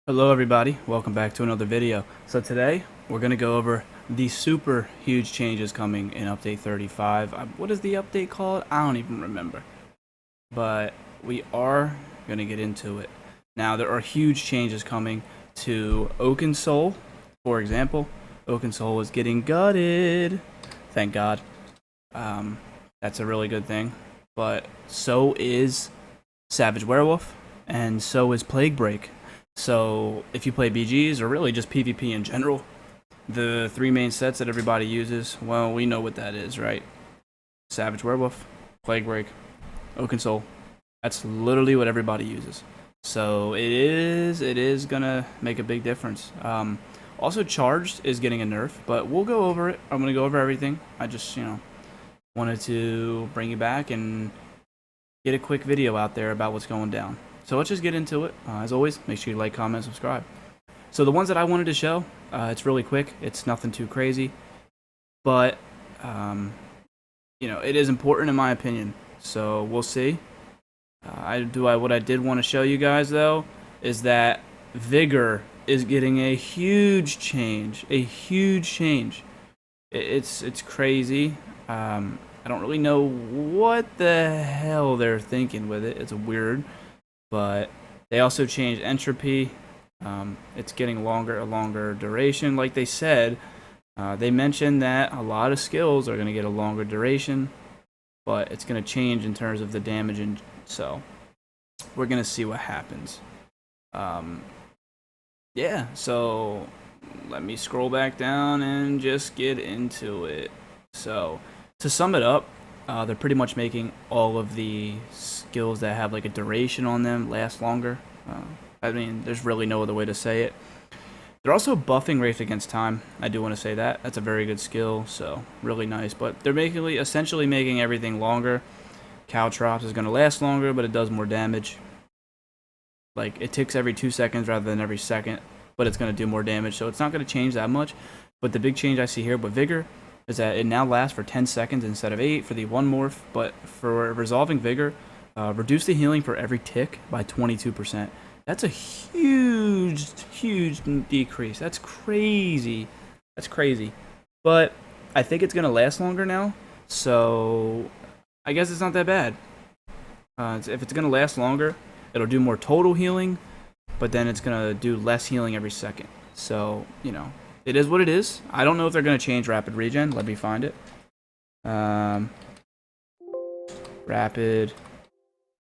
Hello everybody, welcome back to another video. So today we're going to go over the super huge changes coming in update 35. What is the update called? I don't even remember. But we are going to get into it. Now there are huge changes coming to Oaken Soul. For example, Oaken Soul is getting gutted. Thank God. That's a really good thing. But so is Savage Werewolf and so is Plague Break. So if you play BGs or really just PvP in general, the three main sets that everybody uses, well, we know what that is, right? Savage Werewolf, Plague Break, Oaken Soul. That's literally what everybody uses. So it is gonna make a big difference. Also, Charged is getting a nerf, but we'll go over it. I'm gonna go over everything. I just, wanted to bring you back and get a quick video out there about what's going down. So let's just get into it. As always, make sure you like, comment, subscribe. So the ones that I wanted to show, it's really quick. It's nothing too crazy. But, it is important in my opinion. So we'll see. What I did want to show you guys, though, is that Vigor is getting a huge change. A huge change. It's crazy. I don't really know what the hell they're thinking with it. It's weird. But they also changed entropy. It's getting a longer duration. Like they said, they mentioned that a lot of skills are going to get a longer duration, but it's going to change in terms of the damage, and so we're going to see what happens. Yeah, so let me scroll back down and just get into it. So to sum it up, they're pretty much making all of the skills that have like a duration on them last longer. I mean, there's really no other way to say it. They're also buffing Wraith Against Time. I do want to say that. That's a very good skill, so really nice. But they're essentially making everything longer. Caltrops is going to last longer, but it does more damage. Like, it ticks every 2 seconds rather than every second, but it's going to do more damage, so it's not going to change that much. But the big change I see here with Vigor is that it now lasts for 10 seconds instead of 8 for the one morph, but for resolving Vigor, reduce the healing for every tick by 22%. That's a huge decrease. That's crazy. That's crazy. But I think it's going to last longer now, so I guess it's not that bad. If it's going to last longer, it'll do more total healing, but then it's going to do less healing every second. So, it is what it is. I don't know if they're going to change rapid regen. Let me find it. Rapid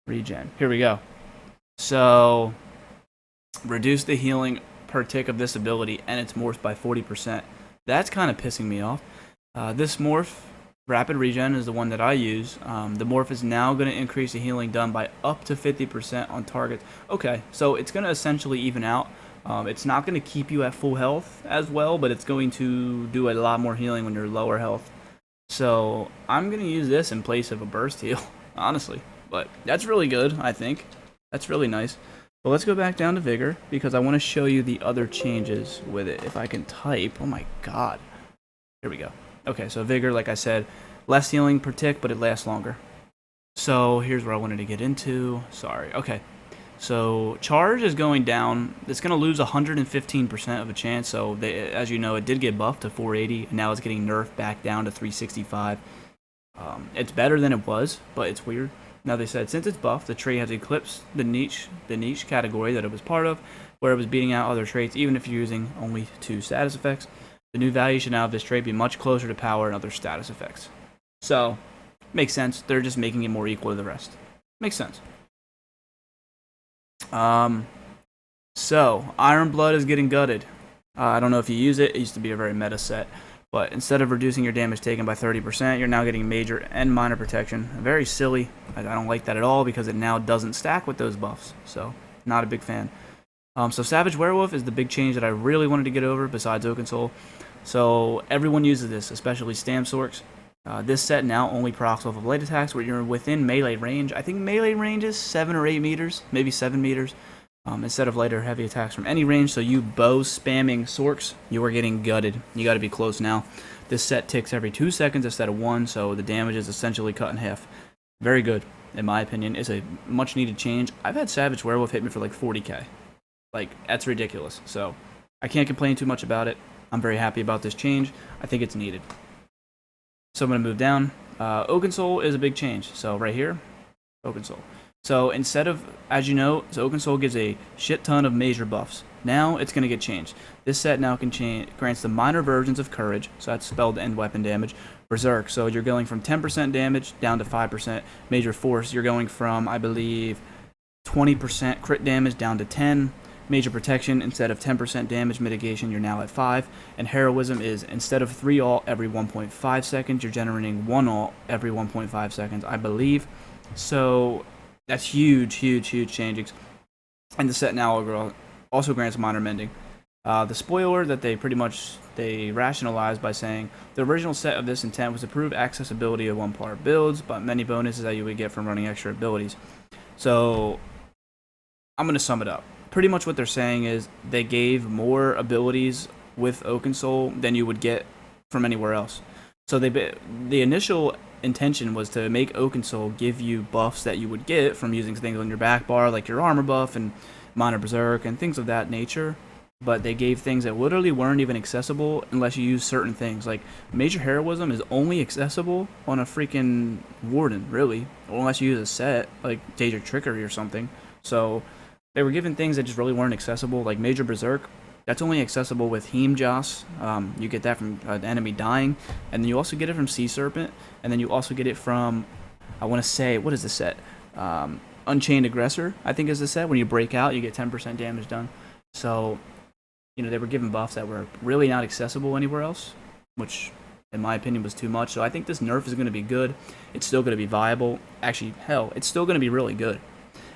regen. Here we go. So, reduce the healing per tick of this ability, and it's morphed by 40%. That's kind of pissing me off. This morph, rapid regen, is the one that I use. The morph is now going to increase the healing done by up to 50% on targets. Okay, so it's going to essentially even out. It's not going to keep you at full health as well, but it's going to do a lot more healing when you're lower health. So I'm going to use this in place of a burst heal, honestly. But that's really good, I think. That's really nice. But let's go back down to Vigor, because I want to show you the other changes with it. If I can type, oh my god. Here we go. Okay, so Vigor, like I said, less healing per tick, but it lasts longer. So here's where I wanted to get into. Sorry. Okay. So Charge is going down. It's going to lose 115% of a chance. So as you know, it did get buffed to 480, and now it's getting nerfed back down to 365. It's better than it was, but it's weird. Now they said since it's buffed, the trait has eclipsed the niche category that it was part of, where it was beating out other traits, even if you're using only 2 status effects. The new value should now have this trait be much closer to power and other status effects. So, makes sense. They're just making it more equal to the rest. Makes sense. So, Iron Blood is getting gutted. I don't know if you use it. It used to be a very meta set. But instead of reducing your damage taken by 30%, you're now getting major and minor protection. Very silly. I don't like that at all because it now doesn't stack with those buffs. So, not a big fan. So, Savage Werewolf is the big change that I really wanted to get over besides Oaken Soul. So, everyone uses this, especially Stamsorks. This set now only procs off of light attacks where you're within melee range. I think melee range is 7 or 8 meters, maybe 7 meters, instead of light or heavy attacks from any range. So you bow spamming Sorks, you are getting gutted. You got to be close now. This set ticks every 2 seconds instead of 1, so the damage is essentially cut in half. Very good, in my opinion. It's a much needed change. I've had Savage Werewolf hit me for like 40k. Like, that's ridiculous. So I can't complain too much about it. I'm very happy about this change. I think it's needed. So I'm going to move down. Oaken Soul is a big change. So right here, Oaken Soul. So instead of, as you know, Oaken Soul gives a shit ton of major buffs. Now it's going to get changed. This set now grants the minor versions of Courage, so that's spelled end weapon damage. Berserk, so you're going from 10% damage down to 5%. Major Force, you're going from, I believe, 20% crit damage down to 10. Major Protection, instead of 10% damage mitigation, you're now at 5. And Heroism is, instead of 3 ult every 1.5 seconds, you're generating 1 ult every 1.5 seconds, I believe. So that's huge, huge, huge changes. And the set now also grants minor mending. The spoiler that they rationalized by saying the original set of this intent was to improve accessibility of one-part builds, but many bonuses that you would get from running extra abilities. So I'm going to sum it up. Pretty much what they're saying is they gave more abilities with Oaken Soul than you would get from anywhere else. So the initial intention was to make Oaken Soul give you buffs that you would get from using things on your back bar, like your armor buff and minor berserk and things of that nature. But they gave things that literally weren't even accessible unless you use certain things. Like, Major Heroism is only accessible on a freaking Warden, really. Or unless you use a set, like Danger Trickery or something. So they were given things that just really weren't accessible. Like Major Berserk, that's only accessible with Heem Joss. You get that from the enemy dying. And then you also get it from Sea Serpent. And then you also get it from, I want to say, what is the set? Unchained Aggressor, I think is the set. When you break out, you get 10% damage done. So, you know, they were given buffs that were really not accessible anywhere else, which, in my opinion, was too much. So I think this nerf is going to be good. It's still going to be viable. Actually, hell, it's still going to be really good.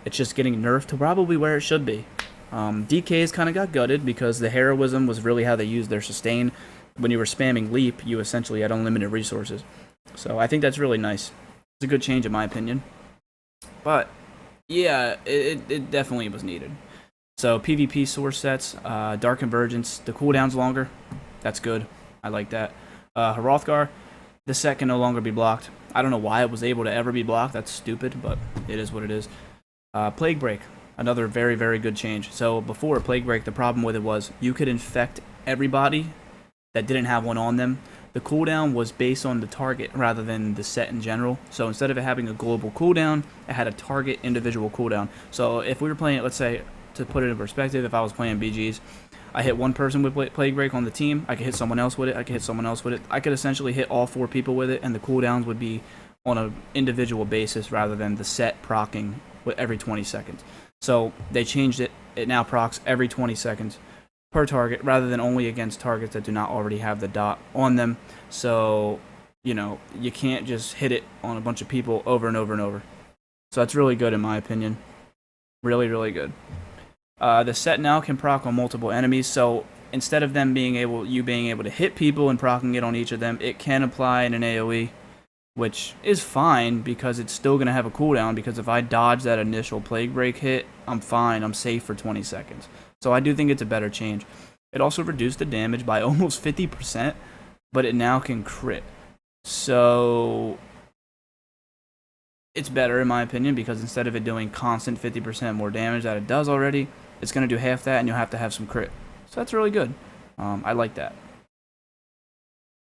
It's just getting nerfed to probably where it should be. DKs kind of got gutted because the heroism was really how they used their sustain. When you were spamming leap, you essentially had unlimited resources. So I think that's really nice. It's a good change in my opinion. But yeah, it definitely was needed. So PvP source sets, Dark Convergence, the cooldown's longer. That's good. I like that. Hrothgar, the set can no longer be blocked. I don't know why it was able to ever be blocked. That's stupid, but it is what it is. Plague Break, another very, very good change. So before Plague Break, the problem with it was you could infect everybody that didn't have one on them. The cooldown was based on the target rather than the set in general. So instead of it having a global cooldown, it had a target individual cooldown. So if we were playing it, let's say, to put it in perspective, if I was playing BGs, I hit one person with Plague Break on the team, I could hit someone else with it, I could hit someone else with it. I could essentially hit all 4 people with it, and the cooldowns would be on an individual basis rather than the set proccing with every 20 seconds. So they changed it. It now procs every 20 seconds per target rather than only against targets that do not already have the dot on them. So, you know, you can't just hit it on a bunch of people over and over and over. So that's really good in my opinion. Really, really good. The set now can proc on multiple enemies, so instead of them being able to hit people and proccing it on each of them, it can apply in an AoE, which is fine because it's still going to have a cooldown, because if I dodge that initial Plague Break hit, I'm fine, I'm safe for 20 seconds. So I do think it's a better change. It also reduced the damage by almost 50%, but it now can crit. So it's better in my opinion, because instead of it doing constant 50% more damage that it does already, it's going to do half that and you'll have to have some crit. So that's really good. I like that.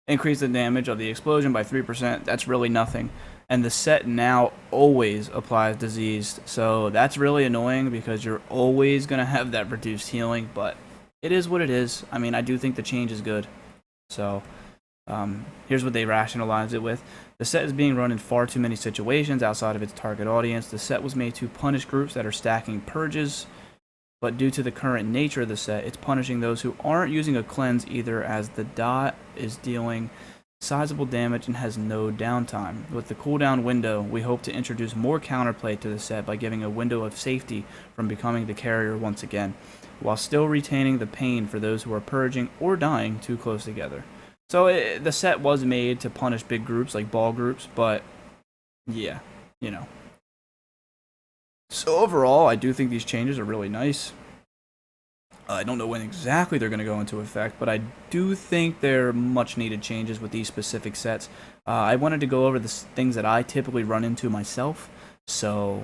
Increase the damage of the explosion by 3%. That's really nothing. And the set now always applies diseased. So that's really annoying because you're always going to have that reduced healing. But it is what it is. I mean, I do think the change is good. So here's what they rationalized it with. The set is being run in far too many situations outside of its target audience. The set was made to punish groups that are stacking purges. But due to the current nature of the set, it's punishing those who aren't using a cleanse either, as the dot is dealing sizable damage and has no downtime. With the cooldown window, we hope to introduce more counterplay to the set by giving a window of safety from becoming the carrier once again, while still retaining the pain for those who are purging or dying too close together. So the set was made to punish big groups like ball groups, but yeah, you know. So overall, I do think these changes are really nice. I don't know when exactly they're going to go into effect, but I do think they're much needed changes with these specific sets. I wanted to go over the things that I typically run into myself. So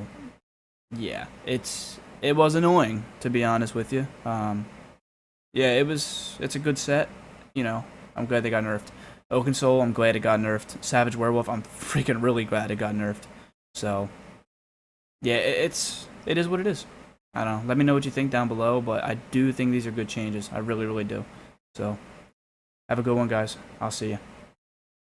yeah, it's it was annoying, to be honest with you. Yeah, it's a good set. You know, I'm glad they got nerfed. Oaken Soul, I'm glad it got nerfed. Savage Werewolf, I'm freaking really glad it got nerfed. So, yeah, it is what it is. I don't know. Let me know what you think down below, but I do think these are good changes. I really, really do. So, have a good one, guys. I'll see you.